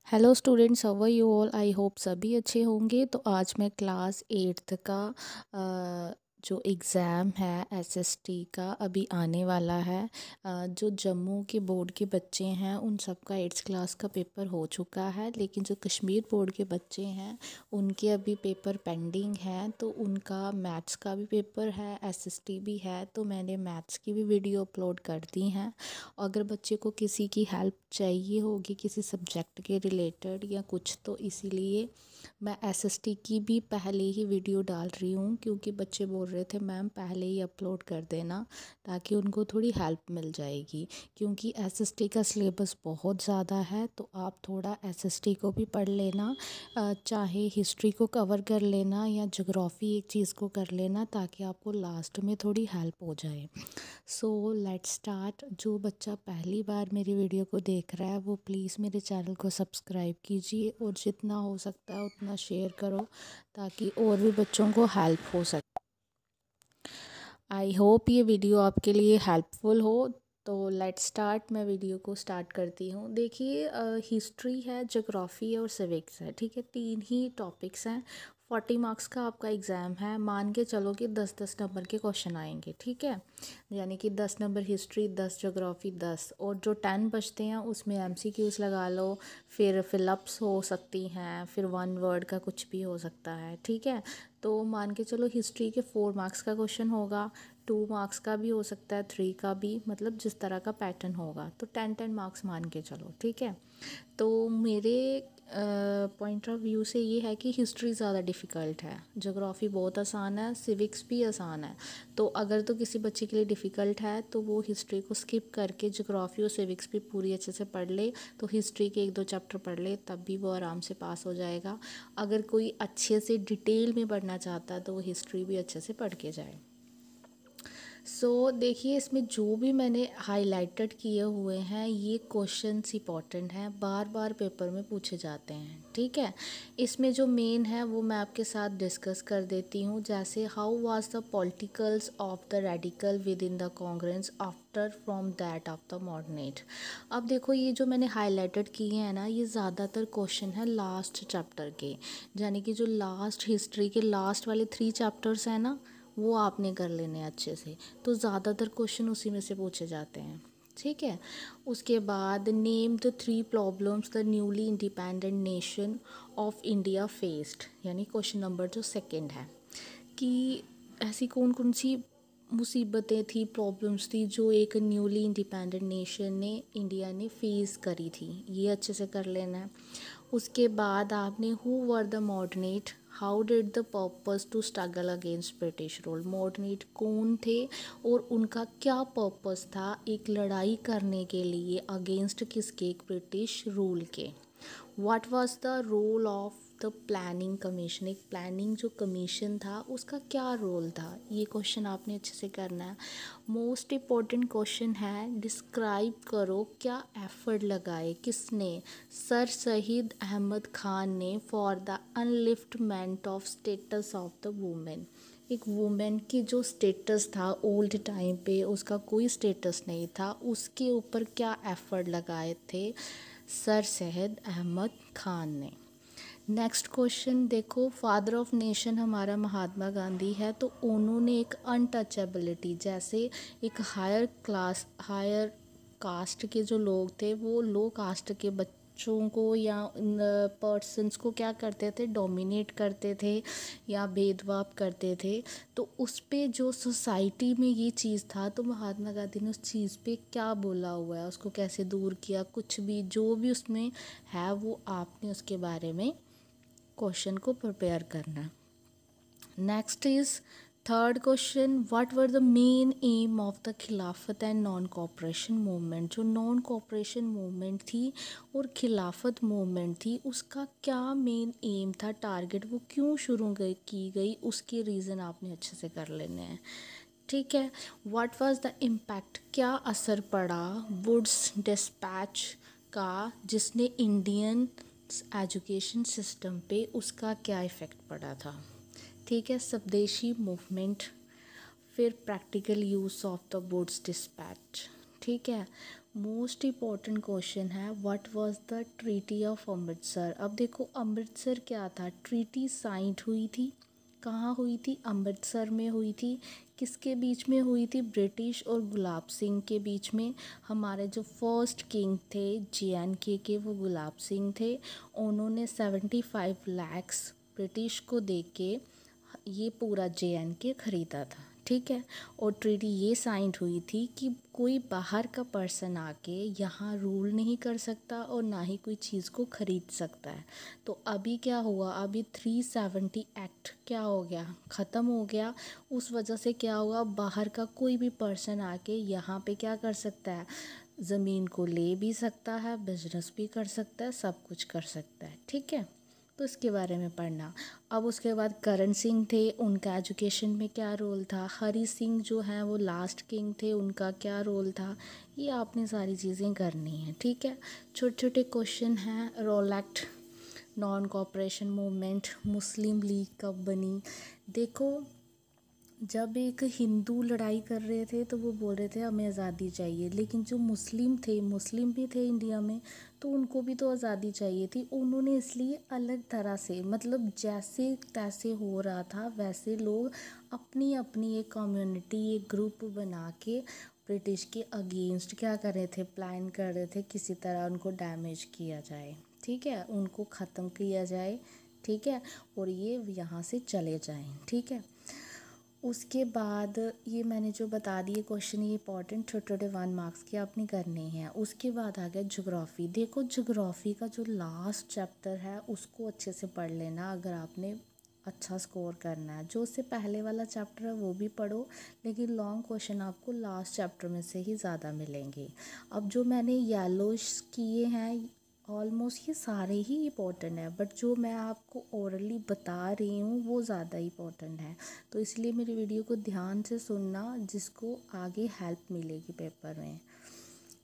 Hello students, how are you all. I hope सभी अच्छे होंगे। तो आज मैं क्लास 8th का जो एग्ज़ाम है एसएसटी का अभी आने वाला है। जो जम्मू के बोर्ड के बच्चे हैं उन सब का 8th क्लास का पेपर हो चुका है, लेकिन जो कश्मीर बोर्ड के बच्चे हैं उनके अभी पेपर पेंडिंग है। तो उनका मैथ्स का भी पेपर है, एसएसटी भी है। तो मैंने मैथ्स की भी वीडियो अपलोड कर दी हैं। अगर बच्चे को किसी की हेल्प चाहिए होगी किसी सब्जेक्ट के रिलेटेड या कुछ, तो इसीलिए मैं एसएसटी की भी पहले ही वीडियो डाल रही हूँ, क्योंकि बच्चे बोल रहे थे मैम पहले ही अपलोड कर देना ताकि उनको थोड़ी हेल्प मिल जाएगी। क्योंकि एसएसटी का सिलेबस बहुत ज़्यादा है, तो आप थोड़ा एसएसटी को भी पढ़ लेना। चाहे हिस्ट्री को कवर कर लेना या ज्योग्राफी एक चीज़ को कर लेना, ताकि आपको लास्ट में थोड़ी हेल्प हो जाए। So let's start. जो बच्चा पहली बार मेरी वीडियो को देख रहा है वो प्लीज़ मेरे चैनल को सब्सक्राइब कीजिए और जितना हो सकता है उतना शेयर करो, ताकि और भी बच्चों को हेल्प हो सके। आई होप ये वीडियो आपके लिए हेल्पफुल हो। तो लेट्स स्टार्ट। मैं वीडियो को स्टार्ट करती हूँ। देखिए, हिस्ट्री है, ज्योग्राफी है और सिविक्स है। ठीक है, तीन ही टॉपिक्स हैं। 40 मार्क्स का आपका एग्ज़ाम है। मान के चलो कि 10-10 नंबर के क्वेश्चन आएंगे। ठीक है, यानी कि 10 नंबर हिस्ट्री, 10 ज्योग्राफी, 10 और जो 10 बचते हैं उसमें एमसीक्यूज़ लगा लो, फिर फिलअप्स हो सकती हैं, फिर वन वर्ड का कुछ भी हो सकता है। ठीक है, तो मान के चलो हिस्ट्री के 4 मार्क्स का क्वेश्चन होगा, 2 मार्क्स का भी हो सकता है, 3 का भी, मतलब जिस तरह का पैटर्न होगा। तो 10-10 मार्क्स मान के चलो। ठीक है, तो मेरे पॉइंट ऑफ व्यू से ये है कि हिस्ट्री ज़्यादा डिफ़िकल्ट है, ज्योग्राफी बहुत आसान है, सिविक्स भी आसान है। तो अगर तो किसी बच्चे के लिए डिफ़िकल्ट है तो वो हिस्ट्री को स्किप करके ज्योग्राफी और सिविक्स भी पूरी अच्छे से पढ़ ले। तो हिस्ट्री के 1-2 चैप्टर पढ़ ले, तब भी वो आराम से पास हो जाएगा। अगर कोई अच्छे से डिटेल में पढ़ना चाहता है तो वो हिस्ट्री भी अच्छे से पढ़ के जाए। देखिए, इसमें जो भी मैंने हाइलाइटेड किए हुए हैं ये क्वेश्चंस इंपॉर्टेंट हैं, बार बार पेपर में पूछे जाते हैं। ठीक है, इसमें जो मेन है वो मैं आपके साथ डिस्कस कर देती हूँ। जैसे how was the politicals of the radical with in the Congress after from that of the moderate. अब देखो, ये जो मैंने हाईलाइटेड किए हैं ना, ये ज़्यादातर क्वेश्चन है लास्ट चैप्टर के, यानी कि जो लास्ट हिस्ट्री के लास्ट वाले 3 चैप्टर्स हैं ना, वो आपने कर लेने हैं अच्छे से। तो ज़्यादातर क्वेश्चन उसी में से पूछे जाते हैं। ठीक है, उसके बाद name the 3 problems the newly independent nation of India faced, यानी क्वेश्चन नंबर जो सेकंड है कि ऐसी कौन कौन सी मुसीबतें थी, प्रॉब्लम्स थी जो एक न्यूली इंडिपेंडेंट नेशन ने, इंडिया ने फेस करी थी। ये अच्छे से कर लेना है। उसके बाद आपने who were the moderate, how did the purpose to struggle against British rule. Moderate कौन थे और उनका क्या पर्पस था एक लड़ाई करने के लिए अगेंस्ट किसके, ब्रिटिश रूल के। What was the role of the planning commission, एक प्लानिंग जो कमीशन था उसका क्या रोल था, ये क्वेश्चन आपने अच्छे से करना है। मोस्ट इम्पॉर्टेंट क्वेश्चन है, डिस्क्राइब करो क्या एफर्ट लगाए किसने, सर सईद अहमद खान ने, for the enlightenment of status of the women. एक वुमेन की जो स्टेटस था ओल्ड टाइम पे, उसका कोई स्टेटस नहीं था, उसके ऊपर क्या एफर्ट लगाए थे सर सैयद अहमद खान ने। नेक्स्ट क्वेश्चन देखो, फादर ऑफ नेशन हमारा महात्मा गांधी है, तो उन्होंने एक अनटचेबिलिटी, जैसे एक हायर क्लास, हायर कास्ट के जो लोग थे वो लो कास्ट के बच्चों को या पर्सन्स को क्या करते थे, डोमिनेट करते थे या भेदभाव करते थे। तो उस पे जो सोसाइटी में ये चीज़ था, तो महात्मा गांधी ने उस चीज़ पे क्या बोला हुआ है, उसको कैसे दूर किया, कुछ भी जो भी उसमें है वो आपने उसके बारे में क्वेश्चन को प्रिपेयर करना। Next is third question, what were the main M of the खिलाफत एंड नॉन कोऑपरेशन मूवमेंट। जो नॉन कोऑपरेशन मूवमेंट थी और खिलाफत मूवमेंट थी उसका क्या मेन एम था, टारगेट, वो क्यों शुरू की गई, उसके रीज़न आपने अच्छे से कर लेने हैं। ठीक है, व्हाट वाज द इम्पैक्ट, क्या असर पड़ा वुड्स डिस्पैच का, जिसने इंडियन एजुकेशन सिस्टम पे उसका क्या इफ़ेक्ट पड़ा था। ठीक है, स्वदेशी मूवमेंट, फिर practical use of the Wood's dispatch. ठीक है, मोस्ट इम्पॉर्टेंट क्वेश्चन है, what was the treaty of Amritsar. अब देखो अमृतसर क्या था, ट्रीटी साइंड हुई थी, कहाँ हुई थी, अमृतसर में हुई थी। किसके बीच में हुई थी, ब्रिटिश और गुलाब सिंह के बीच में। हमारे जो फर्स्ट किंग थे JNK के वो गुलाब सिंह थे। उन्होंने 75 लैक्स ब्रिटिश को दे के ये पूरा JNK ख़रीदा था, ठीक है। और ट्रीटी ये साइंड हुई थी कि कोई बाहर का पर्सन आके यहाँ रूल नहीं कर सकता और ना ही कोई चीज़ को ख़रीद सकता है। तो अभी क्या हुआ, अभी 370 एक्ट क्या हो गया, ख़त्म हो गया। उस वजह से क्या हुआ, बाहर का कोई भी पर्सन आके यहाँ पे क्या कर सकता है, ज़मीन को ले भी सकता है, बिजनेस भी कर सकता है, सब कुछ कर सकता है, ठीक है। तो इसके बारे में पढ़ना। अब उसके बाद करण सिंह थे, उनका एजुकेशन में क्या रोल था। हरी सिंह जो हैं वो लास्ट किंग थे, उनका क्या रोल था। ये आपने सारी चीज़ें करनी है, ठीक है। छोटे छोटे क्वेश्चन हैं। Rowlatt act, non cooperation movement, Muslim League कब बनी। देखो जब एक हिंदू लड़ाई कर रहे थे तो वो बोल रहे थे हमें आज़ादी चाहिए, लेकिन जो मुस्लिम थे, मुस्लिम भी थे इंडिया में, तो उनको भी तो आज़ादी चाहिए थी। उन्होंने इसलिए अलग तरह से, मतलब जैसे तैसे हो रहा था वैसे लोग अपनी अपनी एक कम्युनिटी, एक ग्रुप बना के ब्रिटिश के अगेंस्ट क्या कर रहे थे, प्लान कर रहे थे किसी तरह उनको डैमेज किया जाए, ठीक है, उनको ख़त्म किया जाए, ठीक है, और ये यहाँ से चले जाएं, ठीक है। उसके बाद ये मैंने जो बता दिए क्वेश्चन, ये इंपॉर्टेंट छोटे छोटे 1 मार्क्स के आपने करने हैं। उसके बाद आ गया ज्योग्राफी। देखो ज्योग्राफी का जो लास्ट चैप्टर है उसको अच्छे से पढ़ लेना अगर आपने अच्छा स्कोर करना है। जो उससे पहले वाला चैप्टर है वो भी पढ़ो, लेकिन लॉन्ग क्वेश्चन आपको लास्ट चैप्टर में से ही ज़्यादा मिलेंगे। अब जो मैंने येलोश किए हैं ऑलमोस्ट ये सारे ही इम्पोर्टेंट है, बट जो मैं आपको ओरली बता रही हूँ वो ज़्यादा इम्पोर्टेंट है। तो इसलिए मेरी वीडियो को ध्यान से सुनना, जिसको आगे हेल्प मिलेगी पेपर में।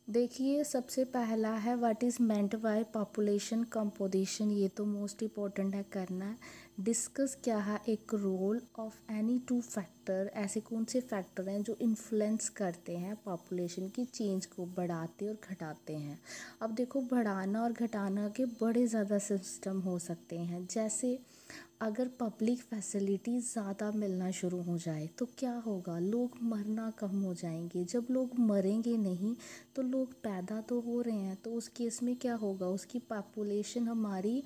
देखिए सबसे पहला है what is meant by population composition. ये तो मोस्ट इम्पोर्टेंट है, करना है। डिस्कस क्या है, एक रोल ऑफ एनी 2 फैक्टर, ऐसे कौन से फैक्टर हैं जो इन्फ्लुएंस करते हैं पॉपुलेशन की चेंज को, बढ़ाते और घटाते हैं। अब देखो बढ़ाना और घटाना के बड़े ज़्यादा सिस्टम हो सकते हैं। जैसे अगर पब्लिक फैसिलिटी ज़्यादा मिलना शुरू हो जाए तो क्या होगा, लोग मरना कम हो जाएंगे। जब लोग मरेंगे नहीं तो लोग पैदा तो हो रहे हैं, तो उस केस में क्या होगा, उसकी पॉपुलेशन हमारी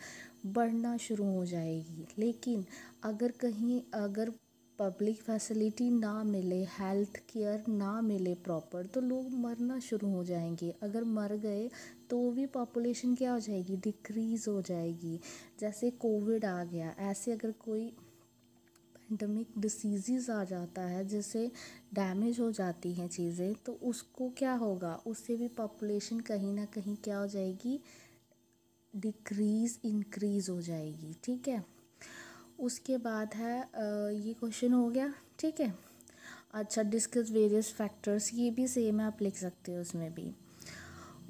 बढ़ना शुरू हो जाएगी। लेकिन अगर पब्लिक फैसिलिटी ना मिले, हेल्थ केयर ना मिले प्रॉपर, तो लोग मरना शुरू हो जाएंगे। अगर मर गए तो भी पॉपुलेशन क्या हो जाएगी, डिक्रीज़ हो जाएगी। जैसे कोविड आ गया, ऐसे अगर कोई पैंडमिक डिसीज़ आ जाता है जिससे डैमेज हो जाती हैं चीज़ें, तो उसको क्या होगा, उससे भी पॉपुलेशन कहीं ना कहीं क्या हो जाएगी, डिक्रीज़ इंक्रीज़ हो जाएगी, ठीक है। उसके बाद है ये क्वेश्चन हो गया, ठीक है। अच्छा, डिस्कस वेरियस फैक्टर्स, ये भी सेम है, आप लिख सकते हो उसमें भी।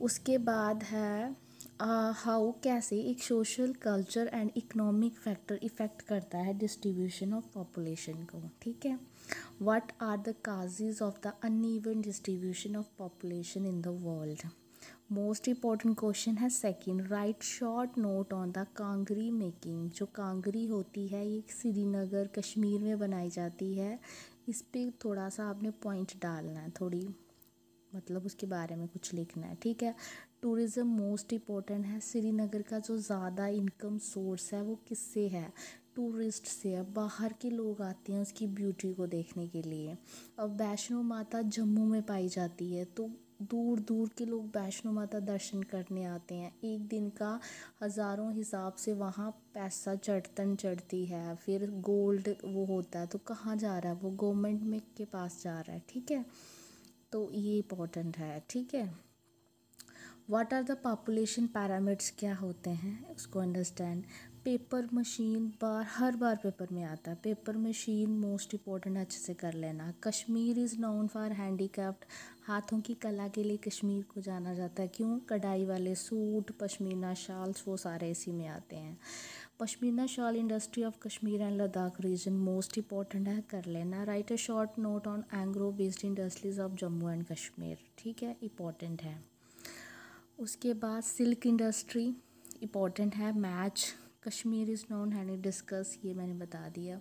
उसके बाद है हाउ, कैसे एक social culture and economic factor effect करता है डिस्ट्रीब्यूशन ऑफ पॉपुलेशन को, ठीक है। What are the causes of the uneven distribution of population in the world. Most important question है second, write short note on the Kangri making. जो कांगरी होती है ये श्रीनगर कश्मीर में बनाई जाती है। इस पे थोड़ा सा आपने पॉइंट डालना है, थोड़ी मतलब उसके बारे में कुछ लिखना है, ठीक है। टूरिज़्म मोस्ट इम्पोर्टेंट है। श्रीनगर का जो ज़्यादा इनकम सोर्स है वो किससे है, टूरिस्ट से है। बाहर के लोग आते हैं उसकी ब्यूटी को देखने के लिए। अब वैष्णो माता जम्मू में पाई जाती है, तो दूर दूर के लोग वैष्णो माता दर्शन करने आते हैं। एक दिन का हज़ारों हिसाब से वहाँ पैसा चढ़ती है। फिर गोल्ड वो होता है, तो कहाँ जा रहा है वो, गवर्नमेंट में के पास जा रहा है, ठीक है। तो ये इम्पोर्टेंट है, ठीक है। What are the population parameters, क्या होते हैं उसको अंडरस्टैंड। पेपर मशीन, हर बार पेपर में आता है। पेपर मशीन मोस्ट इम्पोर्टेंट, अच्छे से कर लेना। Kashmir is known for handicraft, हाथों की कला के लिए कश्मीर को जाना जाता है। क्यों, कढ़ाई वाले सूट, पश्मीना शॉल्स, वो सारे इसी में आते हैं। Pashmina shawl industry of Kashmir and Ladakh region most important है, कर लेना। Write a short note on agro based industries of Jammu and Kashmir, ठीक है, इम्पॉर्टेंट है। उसके बाद सिल्क इंडस्ट्री इम्पोर्टेंट है। मैच कश्मीर इज़ नोन हैनी डिस्कस, ये मैंने बता दिया।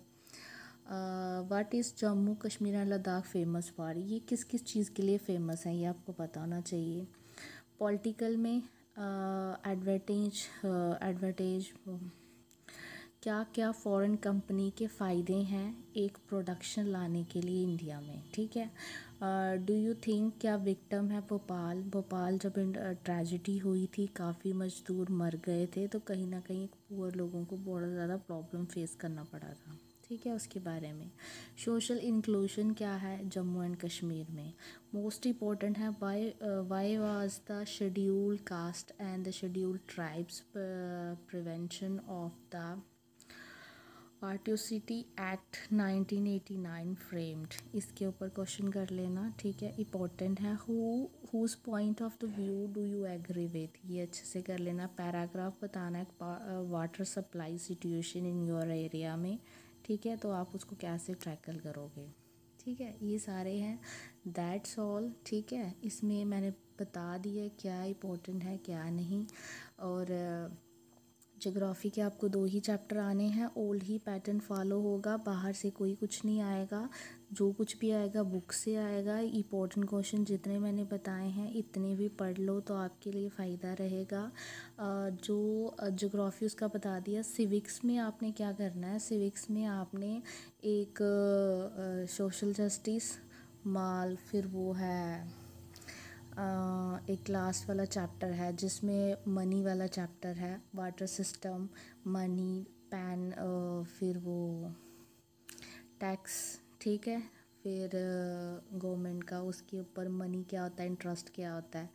What is Jammu Kashmir and Ladakh famous for, ये किस किस चीज़ के लिए फ़ेमस है ये आपको पता होना चाहिए। पॉलिटिकल में एडवर्टाइज क्या क्या फॉरेन कंपनी के फ़ायदे हैं एक प्रोडक्शन लाने के लिए इंडिया में, ठीक है। डू यू थिंक क्या विक्टिम है भोपाल जब ट्रेजिडी हुई थी, काफ़ी मज़दूर मर गए थे, तो कहीं ना कहीं पुअर लोगों को बहुत ज़्यादा प्रॉब्लम फेस करना पड़ा था, ठीक है। उसके बारे में सोशल इंक्लूजन क्या है जम्मू एंड कश्मीर में, मोस्ट इम्पॉर्टेंट है why was the scheduled caste and the scheduled tribes prevention of the atrocity act 1989 framed, इसके ऊपर क्वेश्चन कर लेना, ठीक है। इम्पोर्टेंट है whose point of the view do you agree with, ये अच्छे से कर लेना। पैराग्राफ बताना है water supply situation in your area में, ठीक है, तो आप उसको कैसे टैकल करोगे, ठीक है। ये सारे हैं, दैट्स ऑल, ठीक है। इसमें मैंने बता दिया क्या इम्पोर्टेंट है क्या नहीं। और ज्योग्राफी के आपको 2 ही चैप्टर आने हैं, ओल्ड ही पैटर्न फॉलो होगा, बाहर से कोई कुछ नहीं आएगा, जो कुछ भी आएगा बुक से आएगा। इम्पोर्टेंट क्वेश्चन जितने मैंने बताए हैं इतने भी पढ़ लो तो आपके लिए फ़ायदा रहेगा। जो ज्योग्राफी उसका बता दिया। सिविक्स में आपने क्या करना है, सिविक्स में आपने एक सोशल जस्टिस माल, फिर वो है एक लास्ट वाला चैप्टर है जिसमें मनी वाला चैप्टर है, वाटर सिस्टम, मनी, पैन, फिर वो टैक्स, ठीक है। फिर गवर्नमेंट का उसके ऊपर मनी क्या होता है, इंटरेस्ट क्या होता है।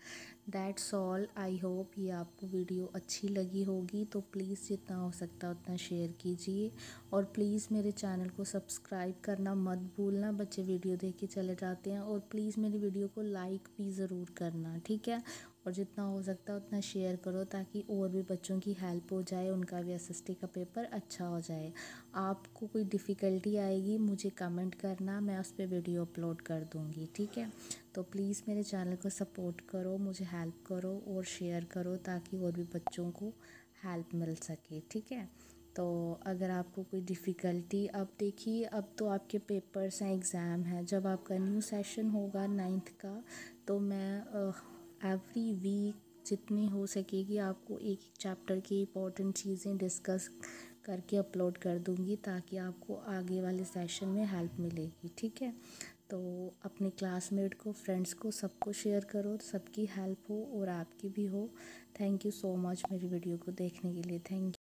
That's all. आई होप ये आपको वीडियो अच्छी लगी होगी, तो प्लीज़ जितना हो सकता है उतना शेयर कीजिए और प्लीज़ मेरे चैनल को सब्सक्राइब करना मत भूलना, बच्चे वीडियो देख के चले जाते हैं। और प्लीज़ मेरी वीडियो को लाइक भी ज़रूर करना, ठीक है। और जितना हो सकता है उतना शेयर करो ताकि और भी बच्चों की हेल्प हो जाए, उनका भी एसएसटी का पेपर अच्छा हो जाए। आपको कोई डिफ़िकल्टी आएगी मुझे कमेंट करना, मैं उस पर वीडियो अपलोड कर दूँगी, ठीक है। तो प्लीज़ मेरे चैनल को सपोर्ट करो, मुझे हेल्प करो और शेयर करो ताकि और भी बच्चों को हेल्प मिल सके, ठीक है। तो अगर आपको कोई डिफ़िकल्टी, अब देखिए अब तो आपके पेपर्स हैं, एग्ज़ाम है, जब आपका न्यू सेशन होगा 9th का, तो मैं एवरी वीक जितनी हो सकेगी आपको एक चैप्टर की इम्पोर्टेंट चीज़ें डिस्कस करके अपलोड कर दूँगी ताकि आपको आगे वाले सेशन में हेल्प मिलेगी, ठीक है। तो अपने क्लासमेट को, फ्रेंड्स को, सबको शेयर करो, सबकी हेल्प हो और आपकी भी हो। थैंक यू सो मच मेरी वीडियो को देखने के लिए, थैंक यू।